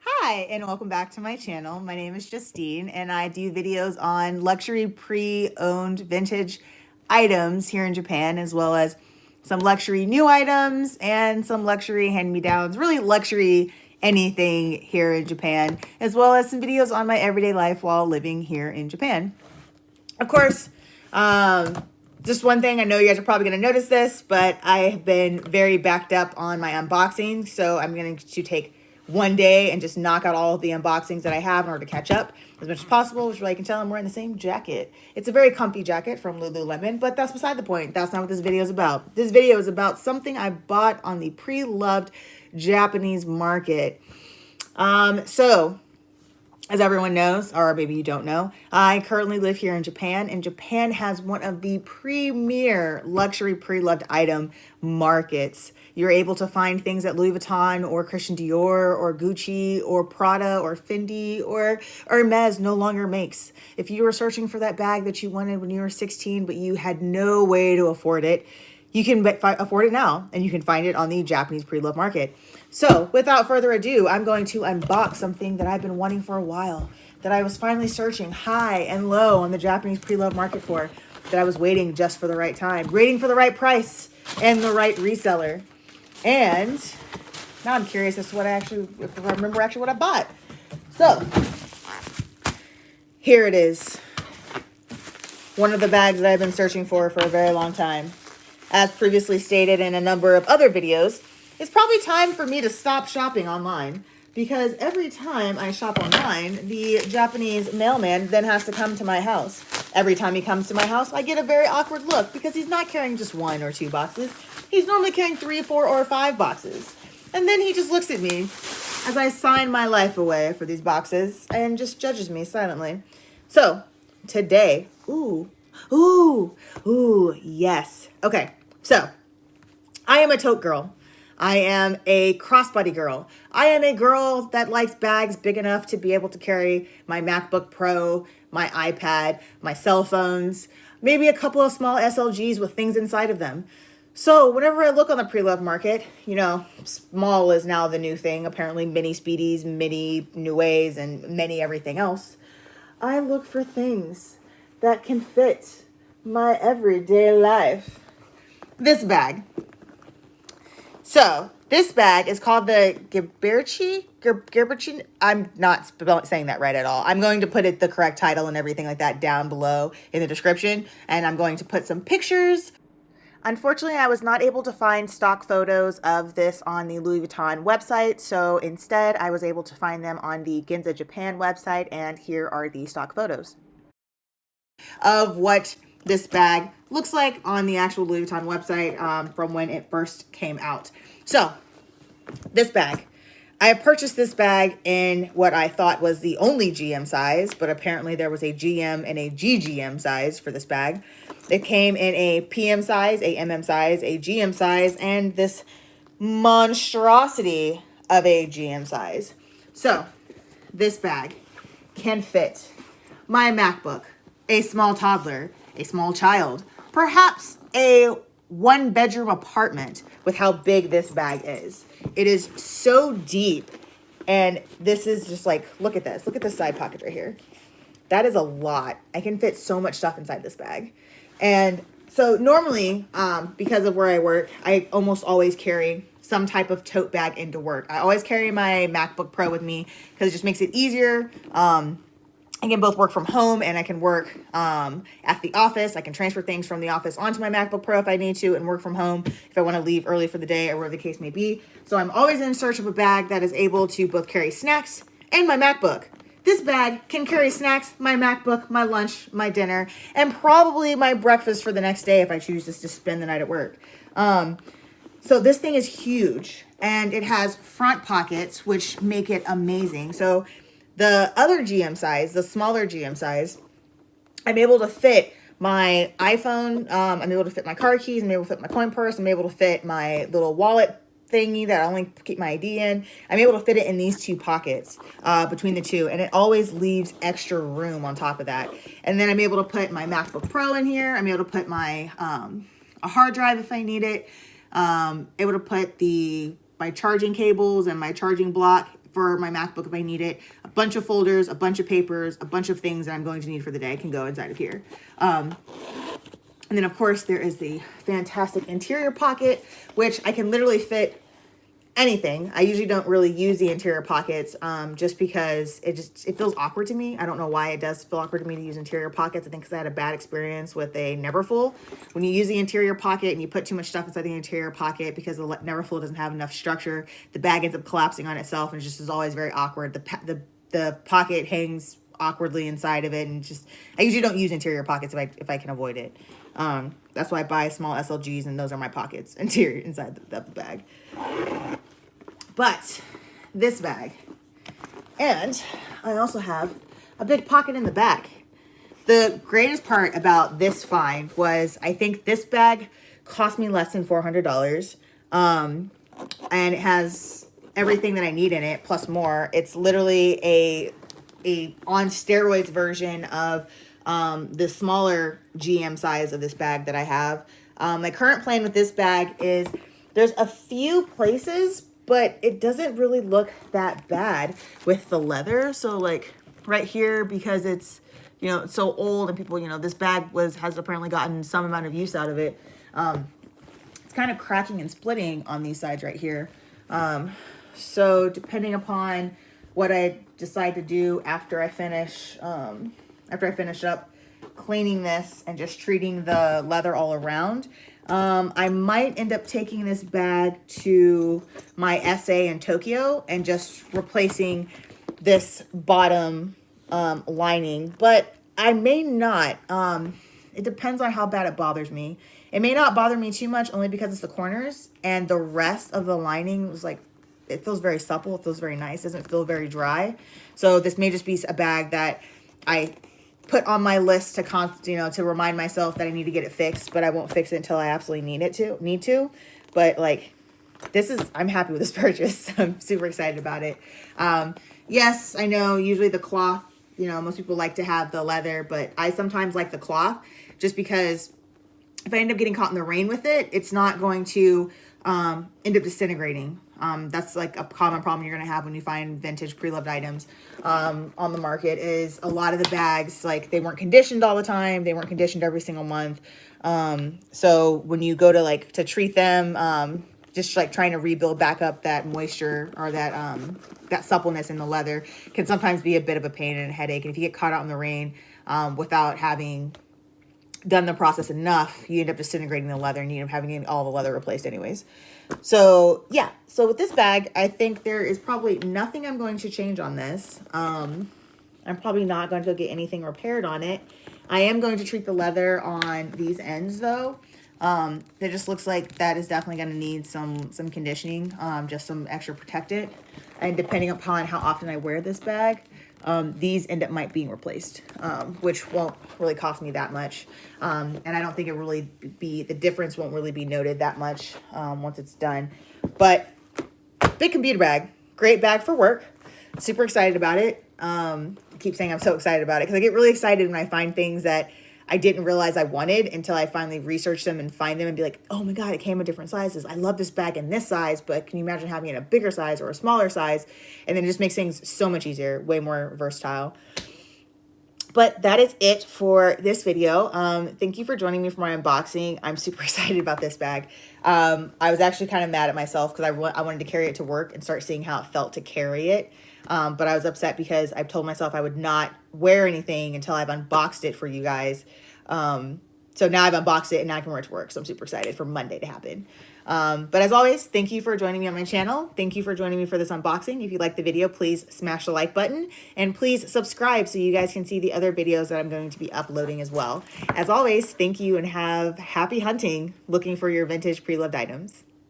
Hi, and welcome back to my channel. My name is Justine, and I do videos on luxury pre-owned vintage items here in Japan, as well as some luxury new items and some luxury hand-me-downs, really luxury anything here in Japan, as well as some videos on my everyday life while living here in Japan. Of course, just one thing, I know you guys are probably going to notice this, but I have been very backed up on my unboxing, so I'm going to take one day and just knock out all of the unboxings that I have in order to catch up as much as possible, which is why you can tell I'm wearing the same jacket. It's a very comfy jacket from Lululemon, but that's beside the point. That's not what this video is about. This video is about something I bought on the pre-loved Japanese market. As everyone knows, or maybe you don't know, I currently live here in Japan, and Japan has one of the premier luxury pre-loved item markets. You're able to find things that Louis Vuitton or Christian Dior or Gucci or Prada or Fendi or Hermes no longer makes. If you were searching for that bag that you wanted when you were 16, but you had no way to afford it, you can afford it now, and you can find it on the Japanese pre-loved market. So without further ado, I'm going to unbox something that I've been wanting for a while, that I was finally searching high and low on the Japanese pre-loved market for, that I was waiting just for the right time, waiting for the right price and the right reseller. And now I'm curious as to if I remember what I bought. So here it is. One of the bags that I've been searching for a very long time. As previously stated in a number of other videos, it's probably time for me to stop shopping online, because every time I shop online, the Japanese mailman then has to come to my house. Every time he comes to my house, I get a very awkward look, because he's not carrying just 1 or 2 boxes. He's normally carrying 3, 4, or 5 boxes. And then he just looks at me as I sign my life away for these boxes and just judges me silently. So today, yes. Okay, so I am a tote girl. I am a crossbody girl. I am a girl that likes bags big enough to be able to carry my MacBook Pro, my iPad, my cell phones, maybe a couple of small SLGs with things inside of them. So whenever I look on the pre-loved market, you know, small is now the new thing. Apparently mini Speedies, mini Nues, and many everything else. I look for things that can fit my everyday life. This bag. So this bag is called the Gibeciere. I'm not saying that right at all. I'm going to put the correct title and everything like that down below in the description, and I'm going to put some pictures. Unfortunately, I was not able to find stock photos of this on the Louis Vuitton website, so instead I was able to find them on the Ginza Japan website, and here are the stock photos of what this bag looks like on the actual Louis Vuitton website from when it first came out. So this bag, I purchased this bag in what I thought was the only GM size, but apparently there was a GM and a GGM size for this bag. It came in a PM size, a MM size, a GM size, and this monstrosity of a GM size. So this bag can fit my MacBook, a small toddler, a small child, perhaps a 1-bedroom apartment with how big this bag is. It is so deep, and this is just like, look at this. Look at this side pocket right here. That is a lot. I can fit so much stuff inside this bag. And so normally, because of where I work, I almost always carry some type of tote bag into work. I always carry my MacBook Pro with me because it just makes it easier. I can both work from home and I can work at the office. I can transfer things from the office onto my MacBook Pro if I need to, and work from home if I want to leave early for the day or whatever the case may be. So I'm always in search of a bag that is able to both carry snacks and my MacBook. This bag can carry snacks, my MacBook, my lunch, my dinner, and probably my breakfast for the next day if I choose just to spend the night at work. So this thing is huge, and it has front pockets, which make it amazing. So the other GM size, the smaller GM size, I'm able to fit my iPhone, I'm able to fit my car keys, I'm able to fit my coin purse, I'm able to fit my little wallet thingy that I only keep my ID in. I'm able to fit it in these 2 pockets between the 2, and it always leaves extra room on top of that. And then I'm able to put my MacBook Pro in here. I'm able to put my a hard drive if I need it. able to put my charging cables and my charging block for my MacBook if I need it, a bunch of folders, a bunch of papers, a bunch of things that I'm going to need for the day can go inside of here. And then of course there is the fantastic interior pocket, which I can literally fit anything. I usually don't really use the interior pockets just because it feels awkward to me. I don't know why it does feel awkward to me to use interior pockets. I think because I had a bad experience with a Neverfull. When you use the interior pocket and you put too much stuff inside the interior pocket because the Neverfull doesn't have enough structure, the bag ends up collapsing on itself and it just is always very awkward. The pocket hangs awkwardly inside of it, and I usually don't use interior pockets if I can avoid it. That's why I buy small SLGs, and those are my pockets interior inside the bag. But this bag, and I also have a big pocket in the back. The greatest part about this find was I think this bag cost me less than $400, and it has everything that I need in it plus more. It's literally a on steroids version of the smaller GM size of this bag that I have. My current plan with this bag is there's a few places, but it doesn't really look that bad with the leather. So like right here, because it's, it's so old and people, this bag has apparently gotten some amount of use out of it. It's kind of cracking and splitting on these sides right here. So depending upon what I decide to do after I finish up cleaning this and just treating the leather all around, I might end up taking this bag to my SA in Tokyo and just replacing this bottom lining, but I may not. It depends on how bad it bothers me. It may not bother me too much only because it's the corners, and the rest of the lining was like, it feels very supple. It feels very nice. It doesn't feel very dry. So this may just be a bag that I put on my list to remind myself that I need to get it fixed, but I won't fix it until I absolutely need to. But like, I'm happy with this purchase. I'm super excited about it. Yes, I know usually the cloth, most people like to have the leather, but I sometimes like the cloth just because if I end up getting caught in the rain with it, it's not going to end up disintegrating. That's like a common problem you're going to have when you find vintage pre-loved items on the market, is a lot of the bags, like they weren't conditioned all the time. They weren't conditioned every single month. So when you go to treat them, just like trying to rebuild back up that moisture or that suppleness in the leather can sometimes be a bit of a pain and a headache. And if you get caught out in the rain without having done the process enough, you end up disintegrating the leather and you end up having all the leather replaced anyways. So yeah, so with this bag, I think there is probably nothing I'm going to change on this. I'm probably not going to get anything repaired on it. I am going to treat the leather on these ends though. It just looks like that is definitely going to need some conditioning, just some extra protectant. And depending upon how often I wear this bag, these end up being replaced, which won't really cost me that much. And I don't think the difference won't really be noted that much once it's done. But big computer bag, great bag for work. Super excited about it. I keep saying I'm so excited about it because I get really excited when I find things that I didn't realize I wanted until I finally research them and find them and be like, oh my God, it came in different sizes. I love this bag in this size, but can you imagine having it in a bigger size or a smaller size? And then it just makes things so much easier, way more versatile. But that is it for this video. Thank you for joining me for my unboxing. I'm super excited about this bag. I was actually kind of mad at myself because I wanted to carry it to work and start seeing how it felt to carry it. But I was upset because I've told myself I would not wear anything until I've unboxed it for you guys. So now I've unboxed it and now I can wear it to work. So I'm super excited for Monday to happen. But as always, thank you for joining me on my channel. Thank you for joining me for this unboxing. If you like the video, please smash the like button and please subscribe so you guys can see the other videos that I'm going to be uploading as well. As always, thank you and have happy hunting looking for your vintage pre-loved items.